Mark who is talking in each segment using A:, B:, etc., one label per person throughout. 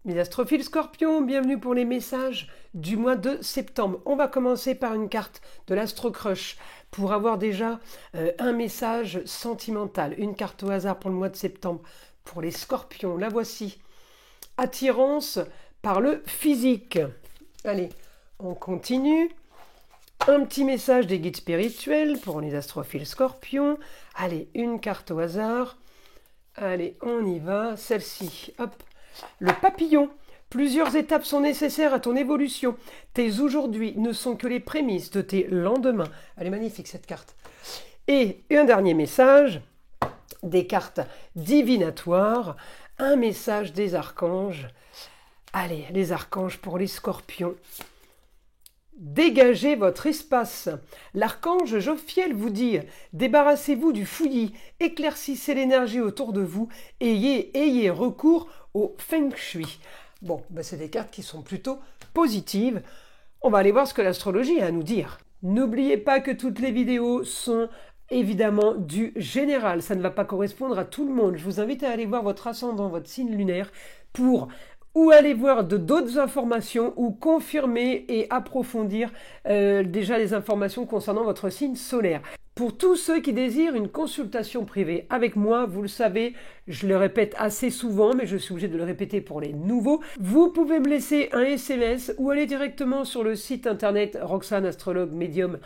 A: Mes astrophiles scorpions, bienvenue pour les messages du mois de septembre. On va commencer par une carte de l'Astro Crush pour avoir déjà un message sentimental. Une carte au hasard pour le mois de septembre pour les scorpions. La voici. Attirance par le physique. Allez, on continue. Un petit message des guides spirituels pour les astrophiles scorpions. Allez, une carte au hasard. Allez, on y va. Celle-ci, hop. Le papillon. Plusieurs étapes sont nécessaires à ton évolution. Tes aujourd'hui ne sont que les prémices de tes lendemains. Elle est magnifique cette carte. Et un dernier message, des cartes divinatoires, un message des archanges. Allez, les archanges pour les scorpions. Dégagez votre espace. L'archange Jophiel vous dit « Débarrassez-vous du fouillis, éclaircissez l'énergie autour de vous, ayez recours au Feng Shui. » Bon, c'est des cartes qui sont plutôt positives. On va aller voir ce que l'astrologie a à nous dire. N'oubliez pas que toutes les vidéos sont évidemment du général. Ça ne va pas correspondre à tout le monde. Je vous invite à aller voir votre ascendant, votre signe lunaire, pour ou aller voir d'autres informations ou confirmer et approfondir déjà les informations concernant votre signe solaire. Pour tous ceux qui désirent une consultation privée avec moi, vous le savez, je le répète assez souvent, mais je suis obligé de le répéter pour les nouveaux, vous pouvez me laisser un SMS ou aller directement sur le site internet Roxane Astrologue Médium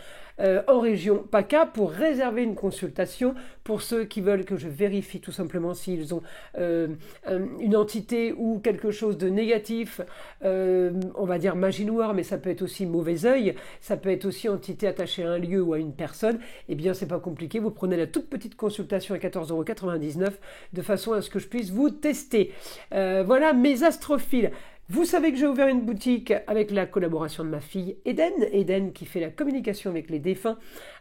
A: en région PACA pour réserver une consultation pour ceux qui veulent que je vérifie tout simplement s'ils ont une entité ou quelque chose de négatif, on va dire magie noire, mais ça peut être aussi mauvais œil, ça peut être aussi entité attachée à un lieu ou à une personne. Eh bien, c'est pas compliqué, vous prenez la toute petite consultation à 14,99 € de façon à ce que je puisse vous tester. Voilà mes astrophiles. Vous savez que j'ai ouvert une boutique avec la collaboration de ma fille Eden qui fait la communication avec les défunts,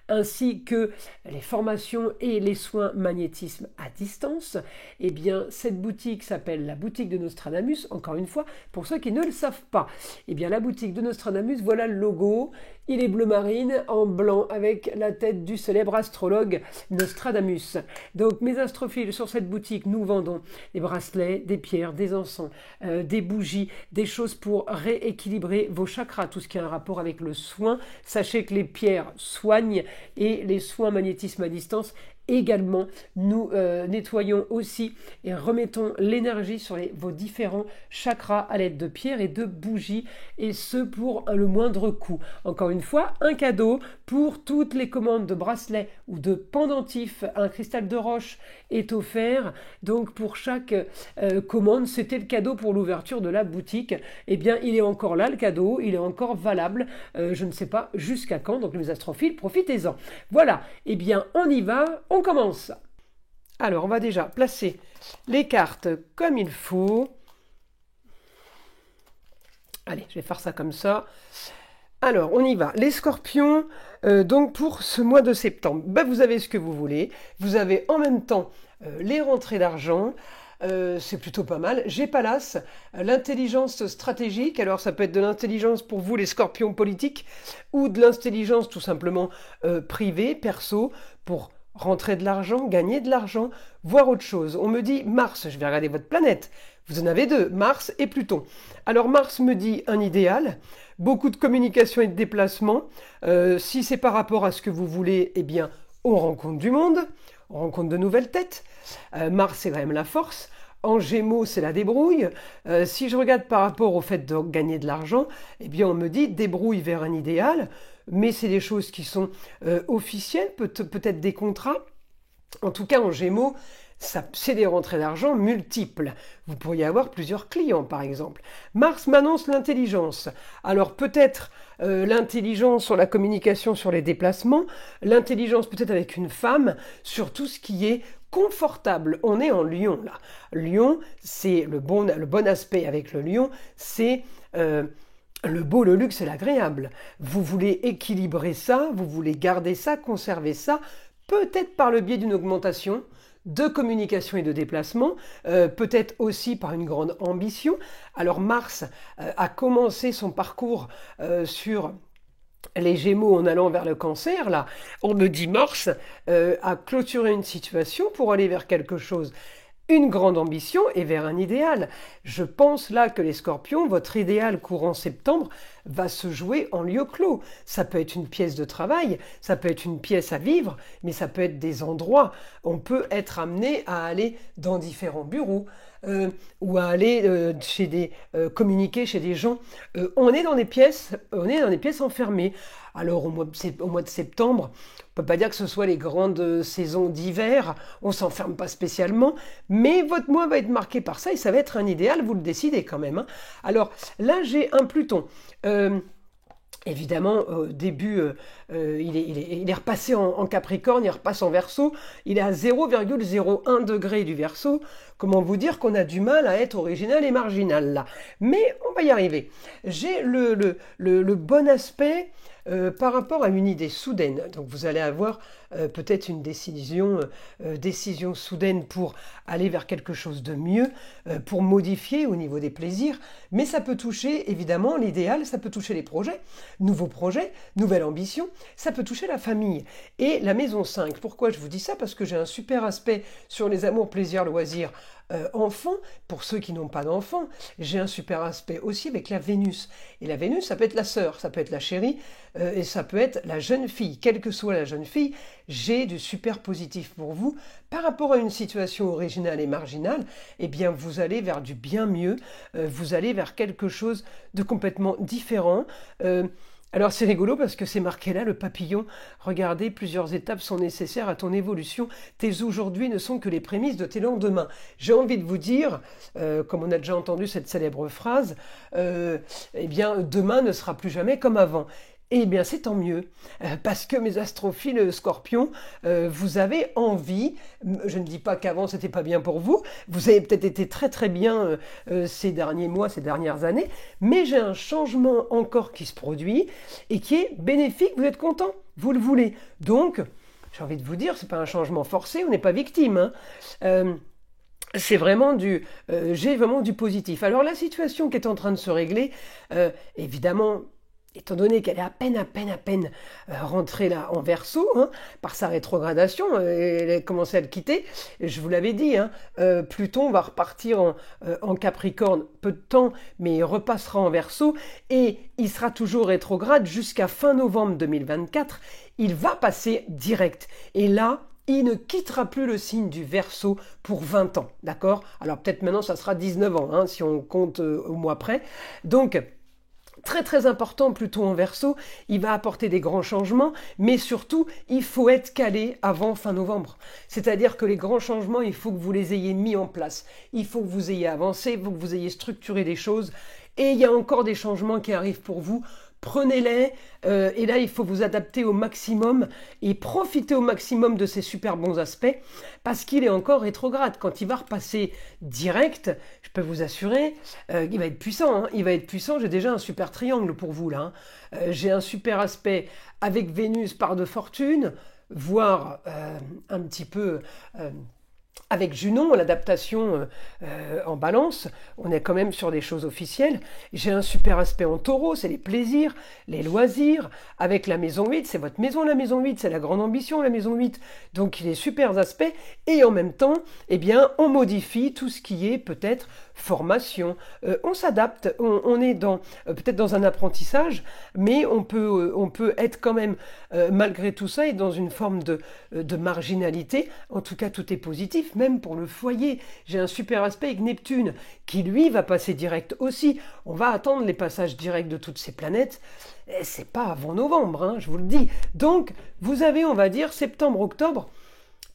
A: ainsi que les formations et les soins magnétisme à distance. Eh bien, cette boutique s'appelle la boutique de Nostradamus, encore une fois, pour ceux qui ne le savent pas. Eh bien, la boutique de Nostradamus, voilà le logo. Il est bleu marine en blanc avec la tête du célèbre astrologue Nostradamus. Donc, mes astrophiles, sur cette boutique, nous vendons des bracelets, des pierres, des encens, des bougies, des choses pour rééquilibrer vos chakras, tout ce qui a un rapport avec le soin. Sachez que les pierres soignent et les soins magnétisme à distance également. Nous nettoyons aussi et remettons l'énergie sur vos différents chakras à l'aide de pierres et de bougies, et ce pour le moindre coût. Encore une fois, un cadeau pour toutes les commandes de bracelets ou de pendentifs. Un cristal de roche est offert. Donc pour chaque commande, c'était le cadeau pour l'ouverture de la boutique. Eh bien, il est encore là, le cadeau, il est encore valable. Je ne sais pas jusqu'à quand. Donc les astrophiles, profitez-en. Voilà, eh bien, on y va, on commence. Alors, on va déjà placer les cartes comme il faut. Allez, je vais faire ça comme ça. Alors, on y va. Les scorpions, donc pour ce mois de septembre, vous avez ce que vous voulez. Vous avez en même temps les rentrées d'argent. C'est plutôt pas mal. J'ai Pallas, l'intelligence stratégique. Alors ça peut être de l'intelligence pour vous les scorpions politiques ou de l'intelligence tout simplement privée, perso, pour rentrer de l'argent, gagner de l'argent, voir autre chose. On me dit Mars, je vais regarder votre planète. Vous en avez deux, Mars et Pluton. Alors Mars me dit un idéal, beaucoup de communication et de déplacement. Si c'est par rapport à ce que vous voulez, eh bien on rencontre du monde, on rencontre de nouvelles têtes. Mars, c'est quand même la force. En Gémeaux, c'est la débrouille. Si je regarde par rapport au fait de gagner de l'argent, eh bien, on me dit débrouille vers un idéal, mais c'est des choses qui sont officielles, peut-être des contrats. En tout cas, en Gémeaux, c'est des rentrées d'argent multiples. Vous pourriez avoir plusieurs clients, par exemple. Mars m'annonce l'intelligence. Alors peut-être l'intelligence sur la communication, sur les déplacements, l'intelligence peut-être avec une femme, sur tout ce qui est confortable. On est en Lion, là. Lion, c'est le bon aspect avec le Lion, c'est le beau, le luxe et l'agréable. Vous voulez équilibrer ça, vous voulez garder ça, conserver ça, peut-être par le biais d'une augmentation de communication et de déplacement, peut-être aussi par une grande ambition. Alors Mars a commencé son parcours sur les Gémeaux en allant vers le Cancer. Là, on me dit Mars a clôturé une situation pour aller vers quelque chose une grande ambition et vers un idéal. Je pense là que les scorpions, votre idéal courant septembre va se jouer en lieu clos. Ça peut être une pièce de travail, ça peut être une pièce à vivre, mais ça peut être des endroits. On peut être amené à aller dans différents bureaux, ou à aller communiquer chez des gens. On est dans des pièces enfermées. Alors au mois de septembre, on ne peut pas dire que ce soit les grandes saisons d'hiver, on ne s'enferme pas spécialement, mais votre mois va être marqué par ça et ça va être un idéal, vous le décidez quand même. Hein. Alors là, j'ai un Pluton. Évidemment, au début, il est repassé en Capricorne, il repasse en Verseau, il est à 0,01 degré du Verseau. Comment vous dire qu'on a du mal à être original et marginal là. Mais on va y arriver. J'ai le bon aspect par rapport à une idée soudaine. Donc vous allez avoir peut-être une décision soudaine pour aller vers quelque chose de mieux, pour modifier au niveau des plaisirs, mais ça peut toucher évidemment l'idéal, ça peut toucher les projets, nouveaux projets, nouvelle ambition, ça peut toucher la famille. Et la maison 5, pourquoi je vous dis ça? Parce que j'ai un super aspect sur les amours, plaisirs, loisirs, enfants, pour ceux qui n'ont pas d'enfants, j'ai un super aspect aussi avec la Vénus. Et la Vénus, ça peut être la sœur, ça peut être la chérie, et ça peut être la jeune fille. Quelle que soit la jeune fille, j'ai du super positif pour vous. Par rapport à une situation originale et marginale, eh bien vous allez vers du bien mieux, vous allez vers quelque chose de complètement différent. Alors c'est rigolo parce que c'est marqué là, le papillon. Regardez, plusieurs étapes sont nécessaires à ton évolution. Tes aujourd'hui ne sont que les prémices de tes lendemains. J'ai envie de vous dire, comme on a déjà entendu cette célèbre phrase, eh bien demain ne sera plus jamais comme avant. Eh bien, c'est tant mieux, parce que mes astrophiles scorpions, vous avez envie, je ne dis pas qu'avant c'était pas bien pour vous, vous avez peut-être été très très bien ces derniers mois, ces dernières années, mais j'ai un changement encore qui se produit et qui est bénéfique, vous êtes content, vous le voulez. Donc, j'ai envie de vous dire, c'est pas un changement forcé, on n'est pas victime, hein. C'est vraiment j'ai vraiment du positif. Alors la situation qui est en train de se régler, évidemment, étant donné qu'elle est à peine rentrée là en Verseau, hein, par sa rétrogradation, elle a commencé à le quitter, je vous l'avais dit, hein, Pluton va repartir en Capricorne peu de temps, mais il repassera en Verseau, et il sera toujours rétrograde jusqu'à fin novembre 2024, il va passer direct, et là, il ne quittera plus le signe du Verseau pour 20 ans, d'accord? Alors peut-être maintenant ça sera 19 ans, hein, si on compte au mois près, donc très très important Pluton en Verseau, il va apporter des grands changements, mais surtout il faut être calé avant fin novembre. C'est-à-dire que les grands changements, il faut que vous les ayez mis en place, il faut que vous ayez avancé, il faut que vous ayez structuré des choses, et il y a encore des changements qui arrivent pour vous. Prenez-les, et là il faut vous adapter au maximum et profiter au maximum de ces super bons aspects parce qu'il est encore rétrograde. Quand il va repasser direct, je peux vous assurer, il va être puissant, hein, il va être puissant. J'ai déjà un super triangle pour vous là, hein. J'ai un super aspect avec Vénus par de fortune, voire un petit peu avec Junon, l'adaptation en balance, on est quand même sur des choses officielles. J'ai un super aspect en taureau, c'est les plaisirs, les loisirs. Avec la maison 8, c'est votre maison la maison 8, c'est la grande ambition la maison 8. Donc il y a des super aspects et en même temps, eh bien, on modifie tout ce qui est peut-être formation. On s'adapte, on est peut-être dans un apprentissage, mais on peut être quand même, malgré tout ça, et dans une forme de marginalité. En tout cas, tout est positif, même pour le foyer. J'ai un super aspect avec Neptune, qui lui va passer direct aussi. On va attendre les passages directs de toutes ces planètes. Et c'est pas avant novembre, hein, je vous le dis. Donc, vous avez, on va dire, septembre-octobre,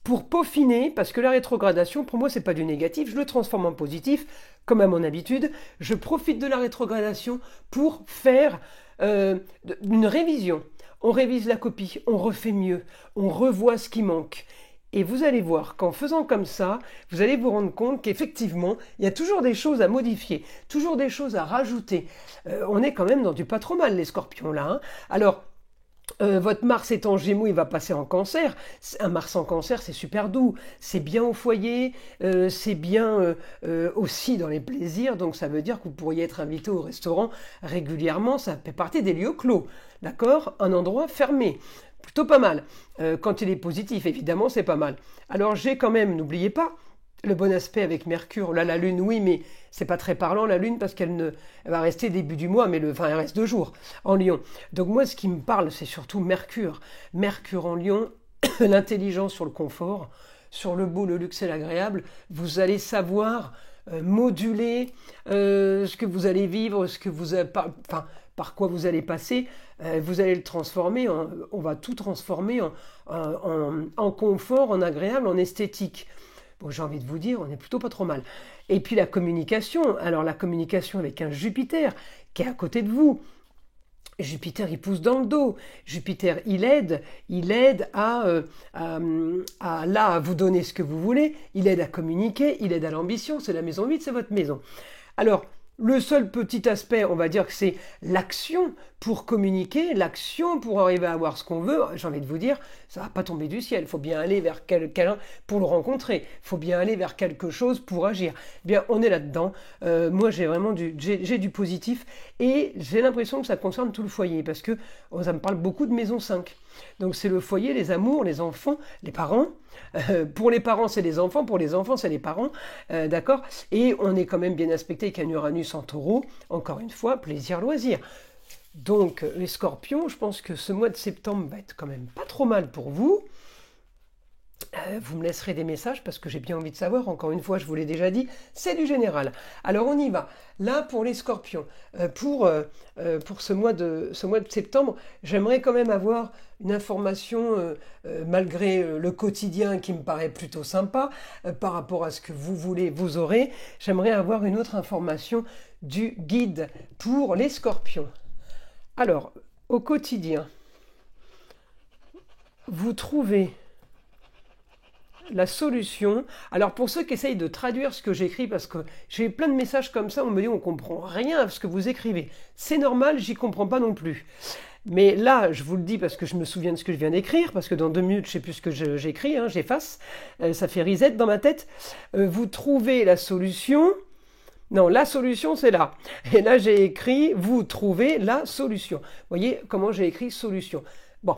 A: pour peaufiner, parce que la rétrogradation, pour moi, c'est pas du négatif, je le transforme en positif, comme à mon habitude. Je profite de la rétrogradation pour faire une révision. On révise la copie, on refait mieux, on revoit ce qui manque. Et vous allez voir qu'en faisant comme ça, vous allez vous rendre compte qu'effectivement, il y a toujours des choses à modifier, toujours des choses à rajouter. On est quand même dans du pas trop mal, les scorpions, là. Hein. Alors, votre Mars est en Gémeaux, il va passer en Cancer. Un Mars en Cancer, c'est super doux. C'est bien au foyer, c'est bien aussi dans les plaisirs. Donc ça veut dire que vous pourriez être invité au restaurant régulièrement. Ça fait partie des lieux clos, d'accord? Un endroit fermé. Plutôt pas mal. Quand il est positif, évidemment, c'est pas mal. Alors j'ai quand même, n'oubliez pas, le bon aspect avec Mercure. Là, la Lune, oui, mais c'est pas très parlant, la Lune, parce elle va rester début du mois, mais elle reste 2 jours en Lion. Donc moi, ce qui me parle, c'est surtout Mercure. Mercure en Lion, l'intelligence sur le confort, sur le beau, le luxe et l'agréable. Vous allez savoir moduler ce que vous allez vivre, ce que vous avez, par quoi vous allez passer. Vous allez le transformer, on va tout transformer en confort, en agréable, en esthétique. Bon, j'ai envie de vous dire, on est plutôt pas trop mal. Et puis la communication, alors la communication avec un Jupiter qui est à côté de vous. Jupiter, il pousse dans le dos. Jupiter, il aide à vous donner ce que vous voulez. Il aide à communiquer, il aide à l'ambition. C'est la maison 8, c'est votre maison. Alors, le seul petit aspect, on va dire que c'est l'action pour communiquer, l'action pour arriver à avoir ce qu'on veut. J'ai envie de vous dire, ça va pas tomber du ciel. Il faut bien aller vers quelqu'un pour le rencontrer. Il faut bien aller vers quelque chose pour agir. Eh bien, on est là-dedans. Moi, j'ai vraiment j'ai du positif et j'ai l'impression que ça concerne tout le foyer parce que ça me parle beaucoup de maison 5. Donc, c'est le foyer, les amours, les enfants, les parents. Pour les parents, c'est les enfants. Pour les enfants, c'est les parents. D'accord. Et on est quand même bien aspecté avec un Uranus en Taureau. Encore une fois, plaisir, loisir. Donc, les scorpions, je pense que ce mois de septembre va être quand même pas trop mal pour vous. Vous me laisserez des messages parce que j'ai bien envie de savoir. Encore une fois, je vous l'ai déjà dit, c'est du général. Alors, on y va. Là, pour les scorpions, pour ce mois de septembre, j'aimerais quand même avoir une information, malgré le quotidien qui me paraît plutôt sympa, par rapport à ce que vous voulez, vous aurez. J'aimerais avoir une autre information du guide pour les scorpions. Alors, au quotidien, vous trouvez la solution. Alors, pour ceux qui essayent de traduire ce que j'écris, parce que j'ai plein de messages comme ça, on me dit on comprend rien à ce que vous écrivez. C'est normal, j'y comprends pas non plus. Mais là, je vous le dis parce que je me souviens de ce que je viens d'écrire, parce que dans 2 minutes, je sais plus ce que j'écris, j'efface. Ça fait reset dans ma tête. Vous trouvez la solution. Non, la solution, c'est là. Et là, j'ai écrit, vous trouvez la solution. Vous voyez comment j'ai écrit solution. Bon,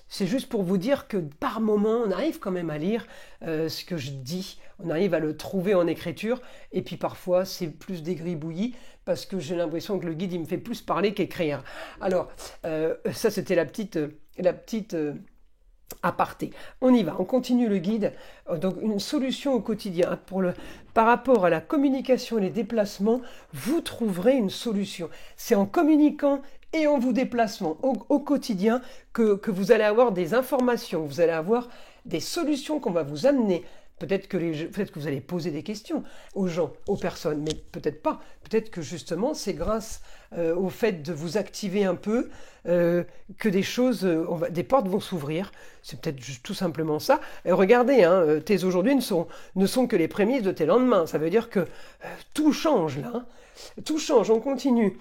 A: c'est juste pour vous dire que par moment, on arrive quand même à lire ce que je dis. On arrive à le trouver en écriture. Et puis parfois, c'est plus des gribouillis parce que j'ai l'impression que le guide, il me fait plus parler qu'écrire. Alors, ça, c'était la petite aparté. On y va, on continue le guide. Donc une solution au quotidien par rapport à la communication et les déplacements, vous trouverez une solution. C'est en communiquant et en vous déplaçant au quotidien que vous allez avoir des informations, vous allez avoir des solutions qu'on va vous amener. Peut-être que vous allez poser des questions aux gens, aux personnes, mais peut-être pas. Peut-être que justement, c'est grâce au fait de vous activer un peu que des portes vont s'ouvrir. C'est peut-être tout simplement ça. Et regardez, tes aujourd'hui ne sont que les prémices de tes lendemains. Ça veut dire que tout change là. Tout change, on continue.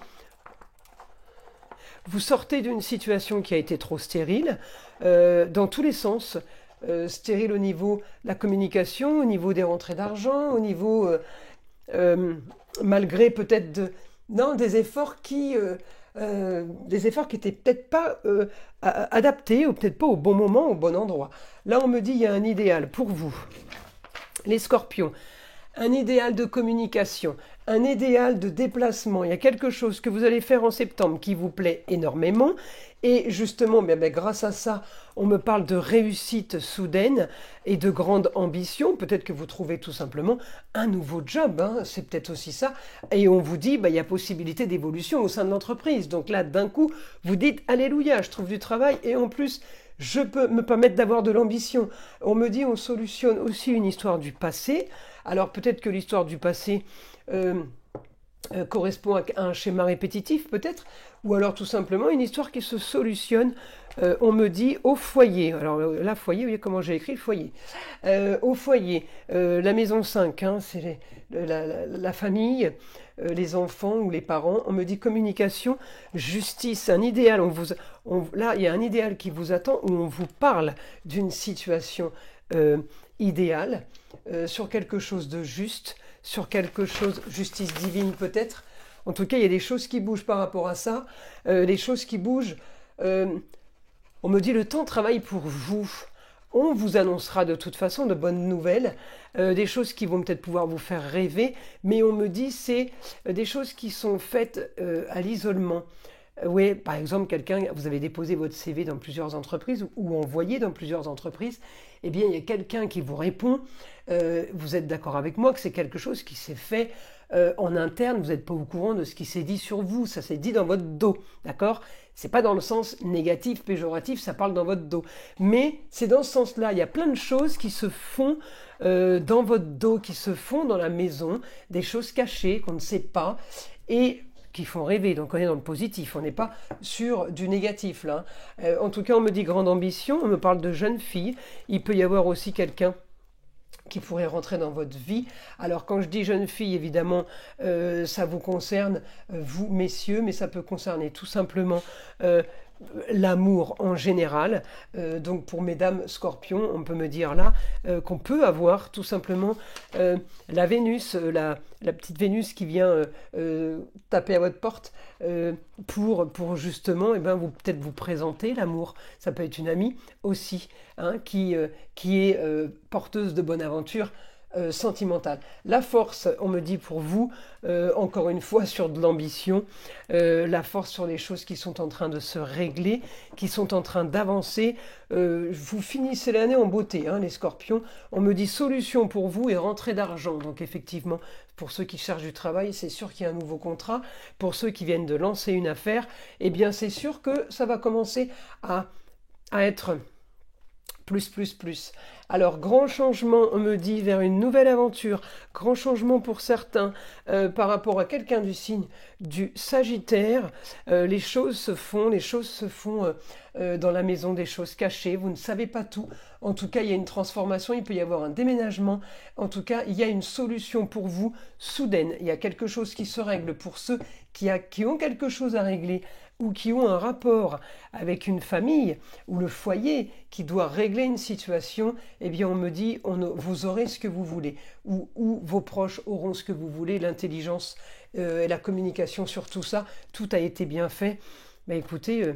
A: Vous sortez d'une situation qui a été trop stérile, dans tous les sens. Stérile au niveau de la communication, au niveau des rentrées d'argent, au niveau, malgré peut-être des efforts qui étaient peut-être pas adaptés, ou peut-être pas au bon moment, au bon endroit. Là, on me dit, il y a un idéal pour vous, les scorpions. Un idéal de communication, un idéal de déplacement. Il y a quelque chose que vous allez faire en septembre qui vous plaît énormément. Et justement, grâce à ça, on me parle de réussite soudaine et de grande ambition. Peut-être que vous trouvez tout simplement un nouveau job. C'est peut-être aussi ça. Et on vous dit, il y a possibilité d'évolution au sein de l'entreprise. Donc là, d'un coup, vous dites, alléluia, je trouve du travail. Et en plus, je peux me permettre d'avoir de l'ambition. On me dit, on solutionne aussi une histoire du passé. Alors peut-être que l'histoire du passé correspond à un schéma répétitif, peut-être, ou alors tout simplement une histoire qui se solutionne, on me dit, au foyer. Alors là, foyer, vous voyez comment j'ai écrit foyer. Au foyer, la maison 5, c'est la famille, les enfants ou les parents. On me dit communication, justice, un idéal. Là, il y a un idéal qui vous attend où on vous parle d'une situation idéale, sur quelque chose de juste, sur quelque chose, justice divine peut-être. En tout cas, il y a des choses qui bougent par rapport à ça. Les choses qui bougent, on me dit le temps travaille pour vous. On vous annoncera de toute façon de bonnes nouvelles, des choses qui vont peut-être pouvoir vous faire rêver, mais on me dit c'est des choses qui sont faites à l'isolement. Oui, par exemple, vous avez déposé votre CV dans plusieurs entreprises ou envoyé dans plusieurs entreprises, eh bien, il y a quelqu'un qui vous répond, vous êtes d'accord avec moi que c'est quelque chose qui s'est fait en interne, vous n'êtes pas au courant de ce qui s'est dit sur vous, ça s'est dit dans votre dos, d'accord? C'est pas dans le sens négatif, péjoratif, ça parle dans votre dos. Mais c'est dans ce sens-là, il y a plein de choses qui se font dans votre dos, qui se font dans la maison, des choses cachées qu'on ne sait pas, et qui font rêver, donc on est dans le positif, on n'est pas sur du négatif là. En tout cas, on me dit grande ambition, on me parle de jeune fille, il peut y avoir aussi quelqu'un qui pourrait rentrer dans votre vie. Alors quand je dis jeune fille, évidemment, ça vous concerne, vous messieurs, mais ça peut concerner tout simplement l'amour en général. Donc pour mesdames scorpions, on peut me dire là qu'on peut avoir tout simplement la Vénus, la petite Vénus qui vient taper à votre porte pour justement vous peut-être vous présenter l'amour. Ça peut être une amie aussi hein, qui est porteuse de bonne aventure sentimentale. La force, on me dit pour vous, encore une fois sur de l'ambition, la force sur les choses qui sont en train de se régler, qui sont en train d'avancer. Vous finissez l'année en beauté, hein, les scorpions. On me dit solution pour vous et rentrée d'argent. Donc effectivement, pour ceux qui cherchent du travail, c'est sûr qu'il y a un nouveau contrat. Pour ceux qui viennent de lancer une affaire, eh bien c'est sûr que ça va commencer à être plus. Alors, grand changement, on me dit, vers une nouvelle aventure. Grand changement pour certains par rapport à quelqu'un du signe du Sagittaire. Les choses se font dans la maison, des choses cachées. Vous ne savez pas tout. En tout cas, il y a une transformation, il peut y avoir un déménagement. En tout cas, il y a une solution pour vous soudaine. Il y a quelque chose qui se règle pour ceux qui ont quelque chose à régler ou qui ont un rapport avec une famille ou le foyer qui doit régler une situation, eh bien on me dit, vous aurez ce que vous voulez, ou vos proches auront ce que vous voulez, l'intelligence et la communication sur tout ça, tout a été bien fait. Mais écoutez,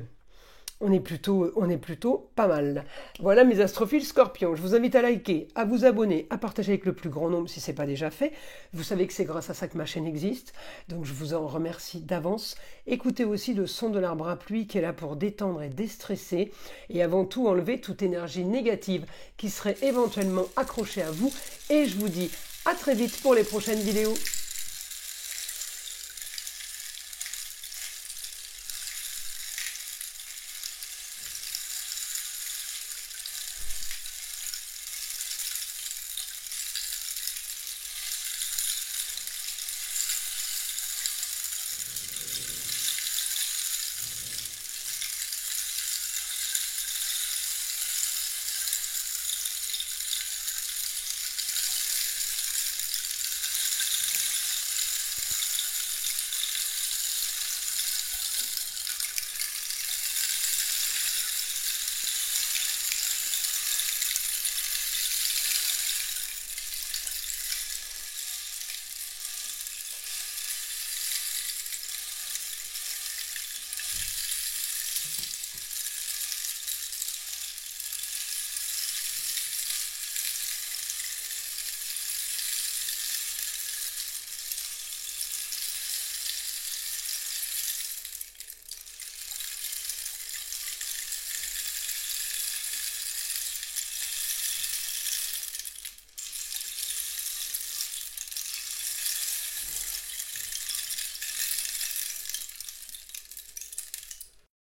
A: on est plutôt pas mal. Voilà mes astrophiles scorpions. Je vous invite à liker, à vous abonner, à partager avec le plus grand nombre si ce n'est pas déjà fait. Vous savez que c'est grâce à ça que ma chaîne existe. Donc je vous en remercie d'avance. Écoutez aussi le son de l'arbre à pluie qui est là pour détendre et déstresser. Et avant tout, enlever toute énergie négative qui serait éventuellement accrochée à vous. Et je vous dis à très vite pour les prochaines vidéos.